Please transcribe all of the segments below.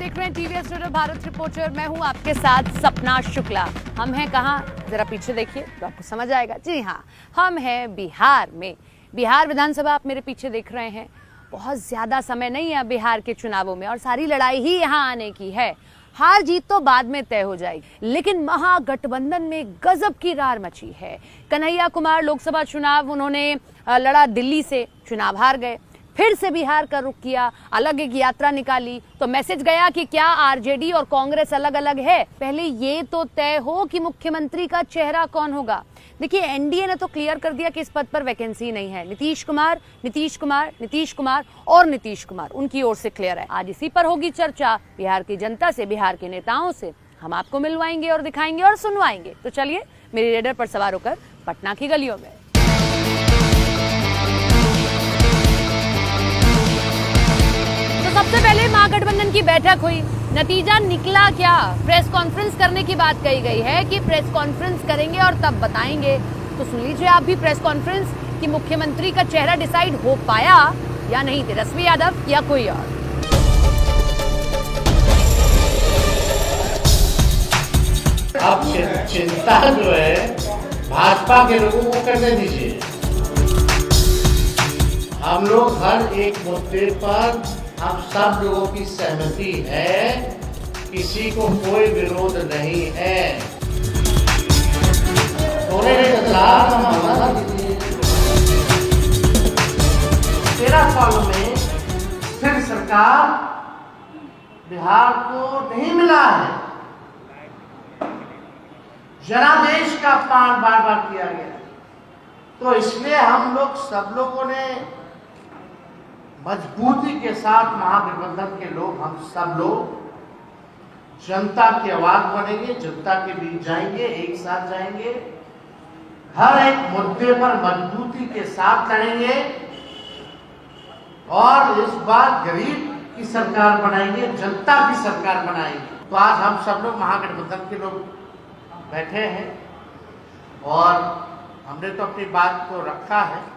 देख रहे हैं टीवीएस टुडे भारत रिपोर्टर। मैं हूं आपके साथ सपना शुक्ला। हम हैं कहां, जरा पीछे देखिए तो आपको समझ आएगा। जी हां, हम हैं बिहार में। बिहार विधानसभा आप मेरे पीछे देख रहे हैं। बहुत ज्यादा समय नहीं है बिहार के चुनावों में और सारी लड़ाई ही यहां आने की है। हार जीत तो बाद में तय हो जाएगी, लेकिन महागठबंधन में गजब की रार मची है। कन्हैया कुमार लोकसभा चुनाव उन्होंने लड़ा, दिल्ली से चुनाव हार गए, फिर से बिहार का रुख किया, अलग एक यात्रा निकाली तो मैसेज गया कि क्या आरजेडी और कांग्रेस अलग अलग है। पहले ये तो तय हो कि मुख्यमंत्री का चेहरा कौन होगा। देखिए, एनडीए ने तो क्लियर कर दिया कि इस पद पर वैकेंसी नहीं है। नीतीश कुमार, नीतीश कुमार, नीतीश कुमार और नीतीश कुमार, उनकी ओर से क्लियर है। आज इसी पर होगी चर्चा, बिहार की जनता से, बिहार के नेताओं से हम आपको मिलवाएंगे और दिखाएंगे और सुनवाएंगे। तो चलिए मेरी रेडर पर सवार होकर पटना की गलियों में। सबसे पहले महागठबंधन की बैठक हुई, नतीजा निकला क्या? प्रेस कॉन्फ्रेंस करने की बात कही गई है कि प्रेस कॉन्फ्रेंस करेंगे और तब बताएंगे। तो सुन लीजिए आप भी प्रेस कॉन्फ्रेंस कि मुख्यमंत्री का चेहरा डिसाइड हो पाया या नहीं। तेजस्वी यादव या कोई और? अब चिंता जो है भाजपा के लोगों को करने दीजिए। हम लोग हर एक मुद्दे पर हम सब लोगों की सहमति है, किसी को कोई विरोध नहीं है। 13 साल में फिर सरकार बिहार को नहीं मिला है। जनादेश का अपमान बार बार किया गया, तो इसलिए हम लोग सब लोगों ने मजबूती के साथ, महागठबंधन के लोग, हम सब लोग जनता की आवाज बनेंगे, जनता के बीच जाएंगे, एक साथ जाएंगे, हर एक मुद्दे पर मजबूती के साथ लड़ेंगे और इस बार गरीब की सरकार बनाएंगे, जनता की सरकार बनाएंगे। तो आज हम सब लोग महागठबंधन के लोग बैठे हैं और हमने तो अपनी बात को रखा है।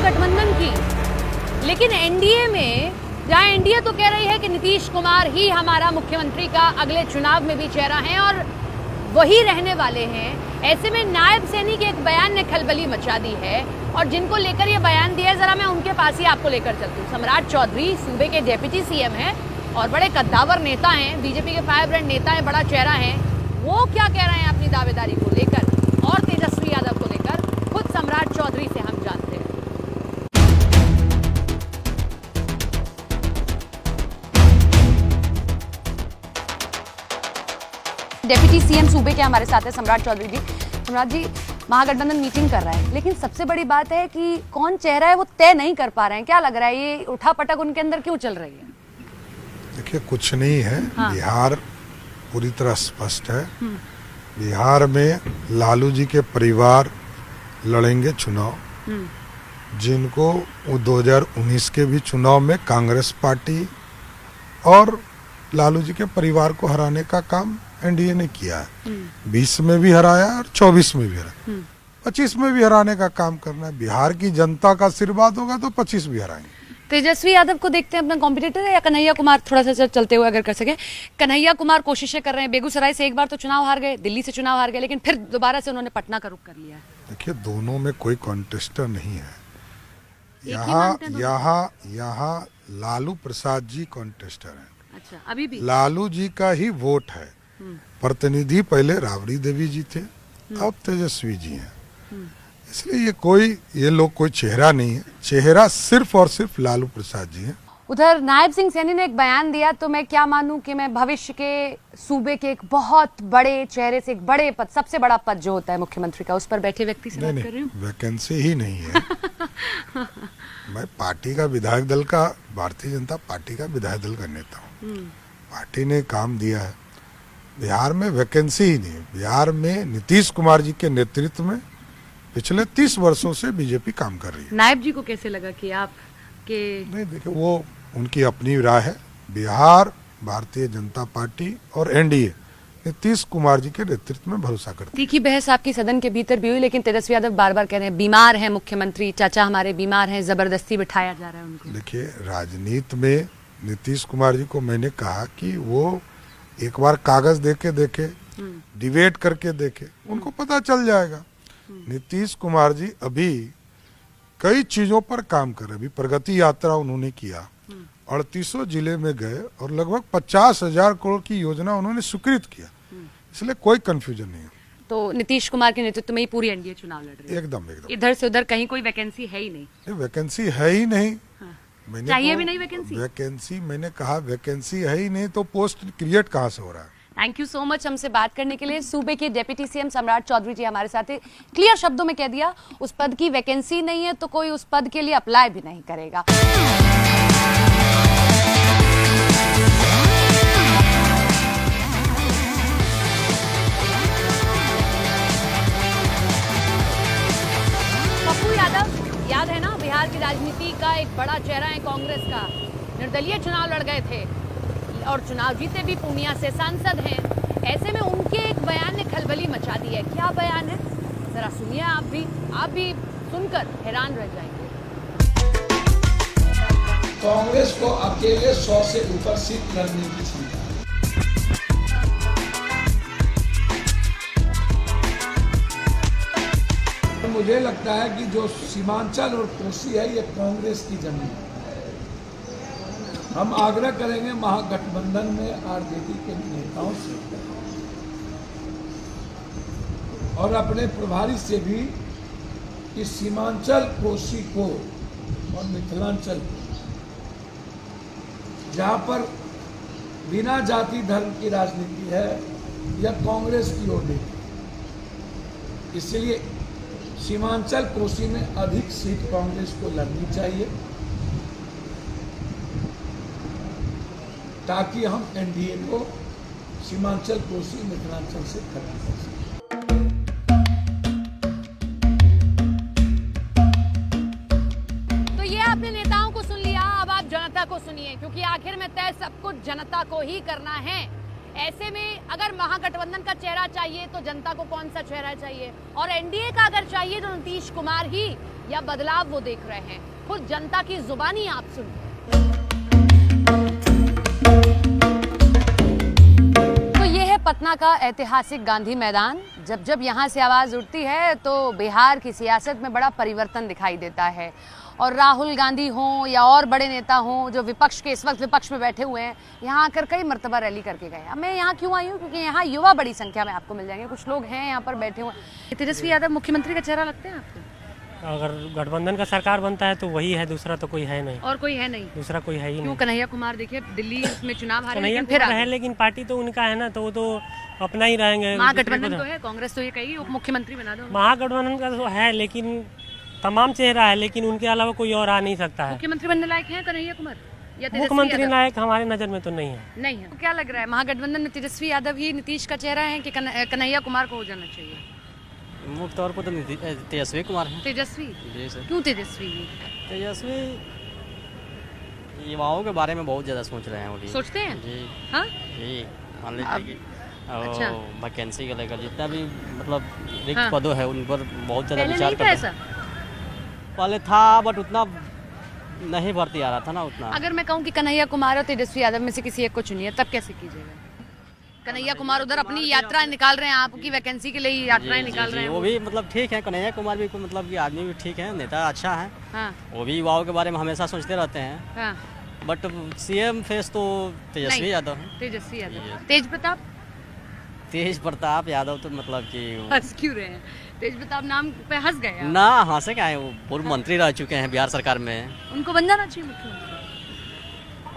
गठबंधन की, लेकिन एनडीए में, जहां एनडीए तो कह रही है कि नीतीश कुमार ही हमारा मुख्यमंत्री का अगले चुनाव में भी चेहरा है और वही रहने वाले हैं, ऐसे में नायब सैनी के एक बयान ने खलबली मचा दी है। और जिनको लेकर ये बयान दिया है, जरा मैं उनके पास ही आपको लेकर चलती हूँ। सम्राट चौधरी सूबे के डेप्यूटी सीएम हैं और बड़े कद्दावर नेता हैं, बीजेपी के फायरब्रांड नेता हैं, बड़ा चेहरा है। वो क्या कह रहे हैं अपनी दावेदारी को लेकर और तेजस्वी यादव को लेकर, खुद सम्राट चौधरी से हम जानते हैं। डेप्यूटी सीएम सूबे के हमारे साथ है सम्राट चौधरी जी। सम्राट जी, महागठबंधन मीटिंग कर रहा है, लेकिन सबसे बड़ी बात है कि कौन चेहरा है वो तय नहीं कर पा रहे हैं। क्या लग रहा है, ये उठापटक उनके अंदर क्यों चल रही है? देखिए, कुछ नहीं है। हाँ। बिहार पूरी तरह स्पष्ट है। बिहार में लालू जी के परिवार लड़ेंगे चुनाव, जिनको 2019 के भी चुनाव में कांग्रेस पार्टी और लालू जी के परिवार को हराने का काम एनडीए ने किया है। 20 में भी हराया और 24 में भी हराया, 25 में भी हराने का काम करना है। बिहार की जनता का आशीर्वाद होगा तो 25 भी हराएंगे। तेजस्वी यादव को देखते हैं अपना कॉम्पिटिटर है या कन्हैया कुमार? थोड़ा सा चलते हुए अगर कर सके। कन्हैया कुमार कोशिशें कर रहे हैं, बेगूसराय से एक बार तो चुनाव हार गए, दिल्ली से चुनाव हार गए, लेकिन फिर दोबारा से उन्होंने पटना का रुख कर लिया है। देखिए, दोनों में कोई कॉन्टेस्टर नहीं है। यहाँ लालू प्रसाद जी कॉन्टेस्टर है। अच्छा, अभी भी लालू जी का ही वोट है। प्रतिनिधि पहले राबड़ी देवी जी थे, अब तेजस्वी जी हैं। इसलिए ये लोग कोई चेहरा नहीं है। चेहरा सिर्फ और सिर्फ लालू प्रसाद जी हैं। उधर नायब सिंह सैनी ने एक बयान दिया, तो मैं क्या मानूं कि मैं भविष्य के सूबे के एक बहुत बड़े चेहरे से, एक बड़े पद, सबसे बड़ा पद जो होता है मुख्यमंत्री का, उस पर बैठे व्यक्ति से बात कर रही हूँ। वैकेंसी ही नहीं है। मैं पार्टी का विधायक दल का, भारतीय जनता पार्टी का विधायक दल का नेता हूँ। पार्टी ने काम दिया है। बिहार में वैकेंसी ही नहीं है। बिहार में नीतीश कुमार जी के नेतृत्व में पिछले 30 वर्षों से बीजेपी काम कर रही है। नायब जी को कैसे लगा कि आप के? नहीं, देखिए, वो उनकी अपनी राय है। बिहार भारतीय जनता पार्टी और एनडीए नीतीश कुमार जी के नेतृत्व में भरोसा करते तीखी बहस आपकी सदन के भीतर भी हुई, लेकिन तेजस्वी यादव बार बार कह रहे हैं बीमार हैं मुख्यमंत्री, चाचा हमारे बीमार हैं, जबरदस्ती बिठाया जा रहा है उनको। हैं। देखिए, राजनीति में नीतीश कुमार जी को मैंने कहा कि वो एक बार कागज देके देखे, डिबेट करके देखे, उनको पता चल जाएगा। नीतीश कुमार जी अभी कई चीजों पर काम कर रहे। अभी प्रगति यात्रा उन्होंने किया, 38 जिले में गए और लगभग 50,000 करोड़ की योजना उन्होंने स्वीकृत किया, इसलिए कोई कंफ्यूजन नहीं है। तो नीतीश कुमार के नेतृत्व में ही पूरी एनडीए चुनाव लड़ रही है। एकदम एकदम इधर से उधर कहीं कोई वैकेंसी है ही नहीं। ये वैकेंसी है ही नहीं। हाँ। मैंने चाहिए तो भी नहीं वैकेंसी। वैकेंसी मैंने कहा वैकेंसी है ही नहीं तो पोस्ट क्रिएट कहाँ से हो रहा है। थैंक यू सो मच हमसे बात करने के लिए। सूबे के डिप्टी सीएम सम्राट चौधरी जी हमारे साथ हैं। क्लियर शब्दों में कह दिया, उस पद की वैकेंसी नहीं है तो कोई उस पद के लिए अप्लाई भी नहीं करेगा। पप्पू यादव याद है ना, बिहार की राजनीति का एक बड़ा चेहरा है कांग्रेस का, निर्दलीय चुनाव लड़ गए थे और चुनाव जीते भी, पूर्णिया से सांसद हैं। ऐसे में उनके एक बयान ने खलबली मचा दी है। क्या बयान है, जरा सुनिए। आप भी सुनकर हैरान रह जाएंगे। कांग्रेस को अकेले 100 से ऊपर सीट लड़ने की क्षमता है। मुझे लगता है कि जो सीमांचल और कोसी है, ये कांग्रेस की जमीन है। हम आग्रह करेंगे महागठबंधन में आरजेडी के नेताओं से और अपने प्रभारी से भी कि सीमांचल कोसी को और मिथिलांचल को, जहाँ पर बिना जाति धर्म की राजनीति है, यह कांग्रेस की ओर देखी। इसलिए सीमांचल कोसी में अधिक सीट कांग्रेस को लड़नी चाहिए ताकि हम एनडीए को सीमांचल कोसी मिथिलांचल से खत्म कर सकें। तो ये आपने नेताओं को सुन लिया, अब आप जनता को सुनिए, क्योंकि आखिर में तय सब कुछ जनता को ही करना है। ऐसे में अगर महागठबंधन का चेहरा चाहिए तो जनता को कौन सा चेहरा चाहिए, और एनडीए का अगर चाहिए तो नीतीश कुमार ही, या बदलाव वो देख रहे हैं। खुद जनता की जुबानी आप सुनिए। तो ये है पटना का ऐतिहासिक गांधी मैदान। जब जब यहाँ से आवाज उठती है तो बिहार की सियासत में बड़ा परिवर्तन दिखाई देता है। और राहुल गांधी हों या और बड़े नेता हों जो विपक्ष के इस वक्त विपक्ष में बैठे हुए हैं, यहाँ आकर कई मर्तबा रैली करके गए। अब मैं यहाँ क्यों आई हूँ, क्योंकि यहाँ युवा बड़ी संख्या में आपको मिल जाएंगे। कुछ लोग हैं यहाँ पर बैठे हुए। तेजस्वी यादव मुख्यमंत्री का चेहरा लगते हैं आपको? अगर गठबंधन का सरकार बनता है तो वही है, दूसरा तो कोई है नहीं। और कोई है नहीं? दूसरा कोई है ही क्यों? नहीं। कन्हैया कुमार देखिए दिल्ली में चुनाव हारे, कन्हैया लेकिन फिर कुमार है, लेकिन पार्टी तो उनका है ना, तो वो तो अपना ही रहेंगे। महागठबंधन तो है, कांग्रेस तो ये कहेगी उप मुख्यमंत्री बना दो। महागठबंधन का तो है, लेकिन तमाम चेहरा है, लेकिन उनके अलावा कोई और आ नहीं सकता है। मुख्यमंत्री बनने लायक है कन्हैया कुमार या तेजस्वी मुख्यमंत्री यादव? लायक हमारे नजर में तो नहीं है। नहीं है। तो क्या लग रहा है, महागठबंधन में तेजस्वी यादव ही नीतीश का चेहरा है कि कन्हैया कुमार को हो जाना चाहिए? मुख्य तौर पर तो तेजस्वी कुमार है। तेजस्वी? जी सर। क्यों तेजस्वी? तेजस्वी युवाओं के बारे में बहुत ज़्यादा सोच रहे हैं वो। सोचते हैं? जी हाँ? जी, मान लीजिए कि अच्छा। वैकेंसी को लेकर जितना भी मतलब रिक्त हाँ। पदों है उन पर बहुत ज़्यादा पहले विचार नहीं था करते ऐसा? हैं। पहले था, बट उतना नहीं भर्ती आ रहा था ना उतना। अगर मैं कहूँ कि कन्हैया कुमार और तेजस्वी यादव में से किसी एक को चुनिए, तब कैसे कीजिएगा? कन्हैया कुमार उधर अपनी यात्रा निकाल रहे हैं, आपकी वैकेंसी के लिए यात्राएं निकाल रहे हैं। वो भी मतलब ठीक है, कन्हैया कुमार भी मतलब कि आदमी भी ठीक है, नेता अच्छा है। हाँ वो भी युवाओं के बारे में हमेशा सोचते रहते हैं। हाँ। बट सीएम फेस तो तेजस्वी यादव है। तेजस्वी यादव। Yes. तेज प्रताप? तेज प्रताप यादव तो मतलब कि हंस क्यों रहे हैं? तेज प्रताप नाम पे हंस गए आप? ना हंसे क्या है, वो पूर्व मंत्री रह चुके हैं बिहार सरकार में। उनको बन जाना चाहिए मुख्यमंत्री?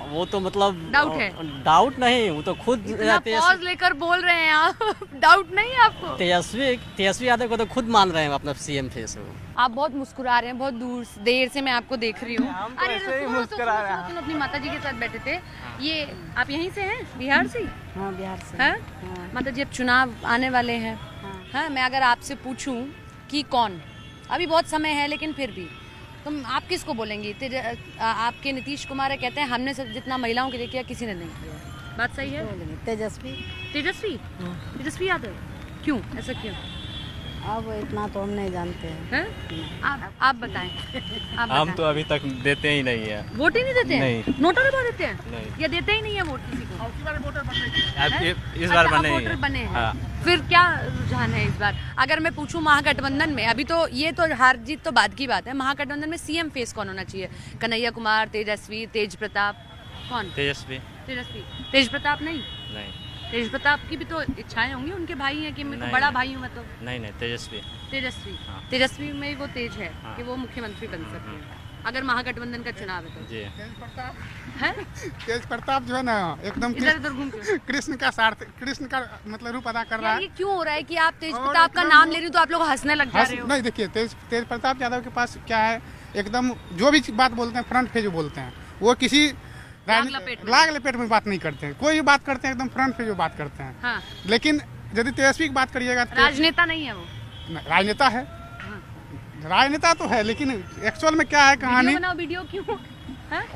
वो तो मतलब डाउट है? डाउट नहीं, वो तो खुद इतना पॉज लेकर बोल रहे हैं आप। डाउट नहीं है आपको? तेजस्वी यादव को तो खुद मान रहे हैं अपना सीएम फेस। आप बहुत मुस्कुरा रहे हैं, बहुत देर से मैं आपको देख रही हूँ। अरे सुनो, अपनी माता जी के साथ बैठे थे। ये आप यहीं से हैं, बिहार से? हाँ, बिहार से। हैं? माता जी अब चुनाव आने वाले हैं। हाँ, मैं अगर आपसे पूछूं कि कौन, अभी बहुत समय है लेकिन फिर भी, तुम आप किसको बोलेंगी? आपके नीतीश कुमार कहते हैं हमने सब जितना महिलाओं के लिए किया किसी ने नहीं किया। बात सही है? तेजस्वी। तेजस्वी, तेजस्वी यादव, क्यों, ऐसा क्यों? अब इतना तो हम नहीं जानते हैं। हैं? आप बताएं। आप हम बताएं। तो अभी तक देते ही नहीं है। वोट ही नहीं देते हैं? नहीं। नोटा दबा देते हैं? नहीं। या देते ही नहीं है वोट किसी को? अब इस अच्छा, बार अब बने ही वोटर है। बने हैं। हाँ। फिर क्या रुझान है इस बार? अगर मैं पूछूं महागठबंधन में, अभी तो ये तो हार जीत तो बाद की बात है, महागठबंधन में सीएम फेस कौन होना चाहिए? कन्हैया कुमार, तेजस्वी, तेज प्रताप, कौन? तेजस्वी तेजस्वी। तेज प्रताप नहीं? नहीं तेज प्रताप की भी तो इच्छाएं होंगी, उनके भाई हैं कि मेरे को नहीं, बड़ा नहीं। भाई हूँ मैं तो। नहीं तेजस्वी। तेजस्वी, हाँ। तेजस्वी में वो तेज है हाँ। कि वो मुख्यमंत्री बन सकते हैं अगर महागठबंधन का चुनाव है तो। जी है? तेज प्रताप जो है ना एकदम इधर उधर घूम के कृष्ण का सारथ, कृष्ण का मतलब रूप अदा कर रहा यार, है। ये क्यों हो रहा है कि आप तेज और प्रताप का एकदम- नाम ले रही हो तो आप लोग हंसने लग जा रहे हो? नहीं देखिए, तेज प्रताप यादव के पास क्या है, एकदम जो भी बात बोलते हैं फ्रंट पे जो बोलते हैं, वो किसी लपेट में। लाग लपेट में बात नहीं करते हैं। कोई भी बात करते हैं एकदम फ्रंट पे जो बात करते हैं। हाँ। लेकिन यदि तेजस्वी की बात करिएगा तो राजनेता नहीं है वो। राजनेता है, राजनेता तो है, लेकिन एक्चुअल में क्या है कहानी। वीडियो बनाओ, वीडियो क्यों?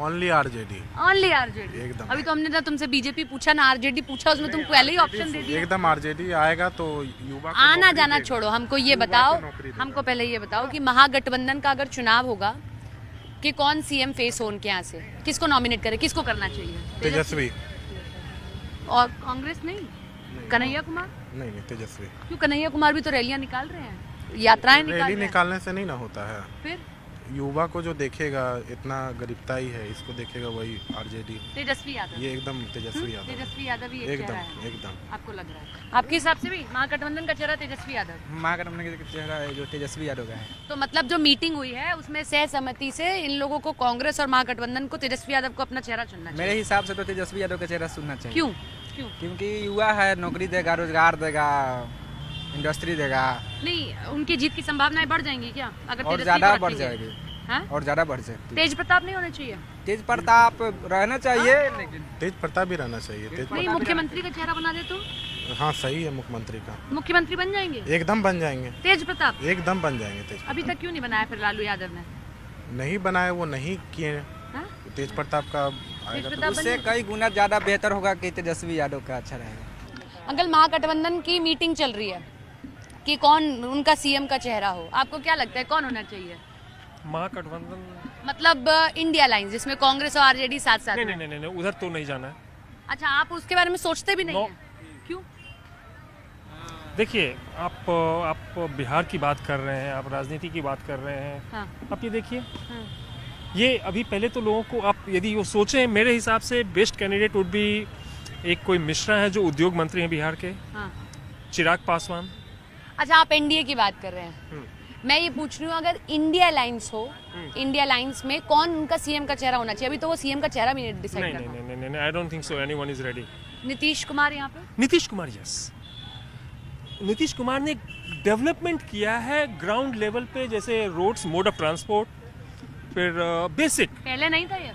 Only RJD. Only RJD. एकदम। अभी तो हमने ना तुमसे बीजेपी पूछा ना आरजेडी पूछा, उसमें तुम पहले ही ऑप्शन दे दिया। एकदम आरजेडी आएगा तो युवा को आना नौकरी जाना देगा। छोड़ो, हमको ये युवा बताओ, को नौकरी देगा। हमको पहले ये बताओ कि महागठबंधन का अगर चुनाव होगा कि कौन सीएम फेस हो उनके यहाँ से, किसको नॉमिनेट करे, किसको करना चाहिए? तेजस्वी। और कांग्रेस नहीं? कन्हैया कुमार? नहीं तेजस्वी। क्यों? कन्हैया कुमार भी तो रैलियां निकाल रहे हैं, यात्राएं निकाल रैली रहे हैं। निकालने से नहीं ना होता है। फिर युवा को जो देखेगा, इतना गरीबताई है, इसको देखेगा वही आरजेडी। तेजस्वी यादव। ये एकदम तेजस्वी यादव। तेजस्वी यादव ही एक चेहरा है, एकदम। आपको लग रहा है? आपके हिसाब से भी महागठबंधन का चेहरा तेजस्वी यादव? महागठबंधन का चेहरा है जो तेजस्वी यादव का है। तो मतलब जो मीटिंग हुई है उसमें सहसम्मति से इन लोगों को, कांग्रेस और महागठबंधन को, तेजस्वी यादव को अपना चेहरा चुनना मेरे चाहिए। हिसाब से तो तेजस्वी यादव का चेहरा सुनना चाहिए। क्यों? क्यों? क्योंकि युवा है, नौकरी देगा, रोजगार देगा, इंडस्ट्री देगा, नहीं, उनकी जीत की संभावनाएं बढ़ जाएंगी क्या अगर और तेजस्वी ज्यादा को बढ़ रखेंगे? जाएगी, हाँ? और ज्यादा बढ़ सकती है। तेज प्रताप नहीं होना चाहिए? तेज प्रताप रहना चाहिए, लेकिन तेज प्रताप भी रहना चाहिए। नहीं, मुख्यमंत्री का चेहरा बना दे तो हाँ सही है, मुख्यमंत्री का मुख्यमंत्री बन जाएंगे एकदम बन जाएंगे। तेज प्रताप। एकदम बन जाएंगे तेज अभी तक क्यों नहीं बनाया फिर लालू यादव ने? नहीं बनाए, वो नहीं किए। हाँ? तेज प्रताप का तेज आएगा प्रताप बन उससे जाएंगे। कई गुना ज्यादा बेहतर होगा कि तेजस्वी यादव का अच्छा रहेगा। अंकल, महागठबंधन की मीटिंग चल रही है कि कौन उनका सीएम का चेहरा हो, आपको क्या लगता है कौन होना चाहिए? महागठबंधन मतलब इंडिया लाइन जिसमें कांग्रेस और आरजेडी साथ साथ नहीं में। नहीं नहीं नहीं उधर तो नहीं जाना है। अच्छा, आप उसके बारे में सोचते भी नहीं नो। हैं? क्यों? देखिए, आप बिहार की बात कर रहे हैं, आप राजनीति की बात कर रहे हैं। हाँ। आप ये देखिए, हाँ। ये अभी पहले तो लोगों को, आप यदि वो सोचें, मेरे हिसाब से बेस्ट कैंडिडेट वुड बी एक कोई मिश्रा है जो उद्योग मंत्री हैं बिहार के, हाँ। चिराग पासवान। अच्छा, आप एनडीए की बात कर रहे हैं। मैं ये पूछ रही हूँ, अगर इंडिया लाइंस हो, इंडिया लाइंस में कौन उनका सीएम का चेहरा होना चाहिए? अभी तो वो सीएम का चेहरा भी नहीं डिसाइड नहीं कर नहीं रहा। नहीं नहीं नहीं, I don't think so anyone is ready. Nitish Kumar यहाँ पे? नीतीश कुमार, यस। नीतीश कुमार ने डेवलपमेंट किया है ग्राउंड लेवल पे, जैसे रोड्स, मोड ऑफ ट्रांसपोर्ट, फिर बेसिक। पहले नहीं था ये?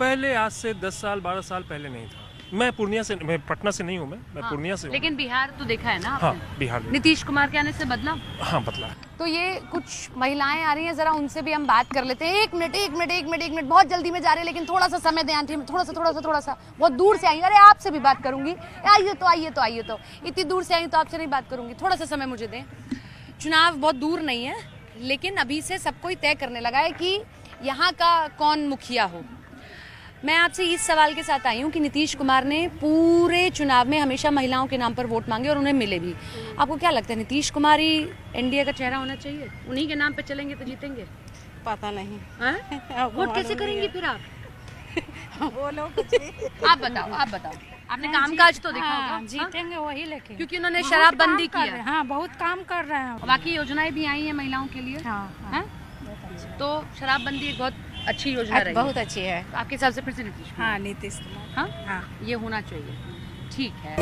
पहले आज से 10 साल 12 साल पहले नहीं था। मैं पूर्णिया से, मैं पटना से नहीं हूँ, मैं हाँ। पूर्णिया से हूँ। लेकिन बिहार तो देखा है ना हाँ, आपने? बिहार में। नीतीश कुमार के आने से बदला? हाँ, बदला। तो ये कुछ महिलाएं आ रही हैं, जरा उनसे भी हम बात कर लेते हैं। एक मिनट, बहुत जल्दी में जा रहे हैं, लेकिन थोड़ा सा समय दें आंटी, थोड़ा सा बहुत दूर से आई। अरे आपसे भी बात करूंगी, आइए तो इतनी दूर से आई तो आपसे नहीं बात करूंगी, थोड़ा सा समय मुझे दें। चुनाव बहुत दूर नहीं है, लेकिन अभी से सबको ही तय करने लगा है कि यहाँ का कौन मुखिया हो। मैं आपसे इस सवाल के साथ आई हूँ कि नीतीश कुमार ने पूरे चुनाव में हमेशा महिलाओं के नाम पर वोट मांगे और उन्हें मिले भी। आपको क्या लगता है, नीतीश कुमार ही एनडीए का चेहरा होना चाहिए? उन्हीं के नाम पे चलेंगे तो जीतेंगे? पता नहीं। हैं? वोट कैसे करेंगी फिर आप? बोलो कुछ भी। आप बताओ। आपने कामकाज तो देखा होगा। जीतेंगे वही लेके, क्योंकि उन्होंने शराबबंदी की है। हाँ, बहुत काम कर रहे हैं। बाकी योजनाएं भी आई हैं महिलाओं के लिए। हैं? तो शराबबंदी एक बहुत अच्छी योजना रही। बहुत अच्छी है। तो आपके हिसाब से फिर से नीतीश कुमार? हाँ, नीतीश कुमार। हाँ? हाँ, ये होना चाहिए। ठीक है।